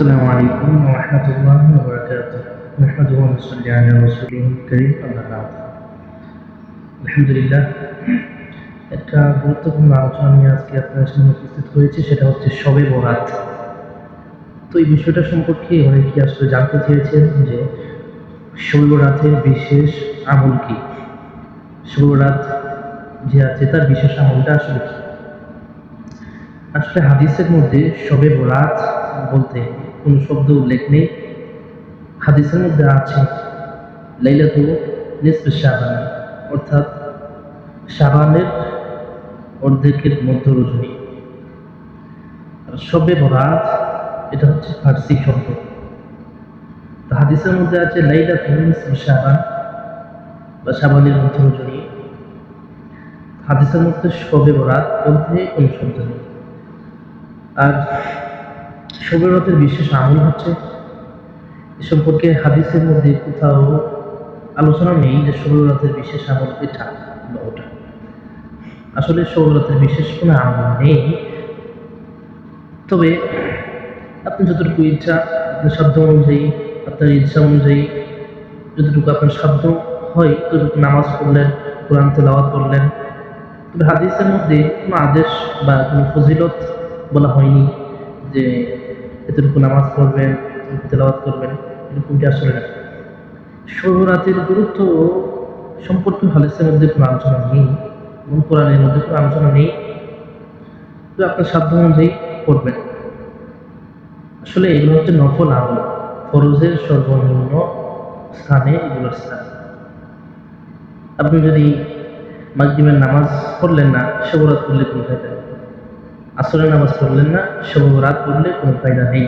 السلام عليكم ورحمة الله وبركاته. نحمده ونصلي على رسوله الكريم أما بعد. আলহামদুলিল্লাহ, একটা গুরুত্বপূর্ণ আলোচনা নিয়ে আজকে আপনার সামনে উপস্থিত হয়েছে, সেটা হচ্ছে শবে বরাত। তো এই বিষয়টা সম্পর্কে অনেকে আসলে জানতে চেয়েছেন যে শবে বরাতের বিশেষ আমল কি, শবে বরাত যে আছে তার বিশেষ আমলটা আসলে কি। আসলে হাদিসের মধ্যে শবে বরাত বলতে কোনো শব্দ উল্লেখ নেই। হাদিসের মধ্যে আছে লাইলাতুল নিসফে শাবান, অর্থাৎ শাবানের অর্ধেকের মধ্য রজনী। আর শবে বরাত এটা হচ্ছে ফার্সি শব্দ। তো হাদিসের মধ্যে আছে লাইলাতুল নিসফে শাবান বা শাবানের মধ্য রজনী। হাদিসের মধ্যে শবে বরাত বলতে কোনো শব্দ নেই। আর শবে বরাতের বিশেষ আমল হচ্ছে, এ সম্পর্কে হাদিসের মধ্যে কোথাও আলোচনা নেই যে শবে বরাতের বিশেষ আমল এটা বা ওটা। আসলে শবে বরাতের বিশেষ কোনো আমল নেই, তবে আপনি যতটুকু ইচ্ছা, আপনার সাধ্য অনুযায়ী, আপনার ইচ্ছা অনুযায়ী যতটুকু আপনার সাধ্য হয় ততটুকু নামাজ পড়লেন, কোরআন তেলাওয়াত করলেন। তবে হাদিসের মধ্যে কোনো আদেশ বা কোনো ফজিলত বলা হয়নি যে এতটুকু নামাজ পড়বেন, এতটুকু তেলাওয়াত করবেন, এরকমটি আসলে না। শবে বরাতের গুরুত্ব সম্পর্কে হাদিসের মধ্যে কোনো আলোচনা নেই এবং কোরআনের মধ্যে কোনো আলোচনা নেই। তো আপনার সাধ্য অনুযায়ী করবেন। আসলে এগুলো হচ্ছে নফল আমল, ফরজের সর্বনিম্ন স্থানে এগুলোর স্থান। আপনি যদি মাগরিবের নামাজ পড়লেন না, শবে বরাত পড়লে কোনো ফায়দা নেই। আসরের নামাজ পড়লেন না, শবে বরাত পড়লে কোনো ফায়দা নেই।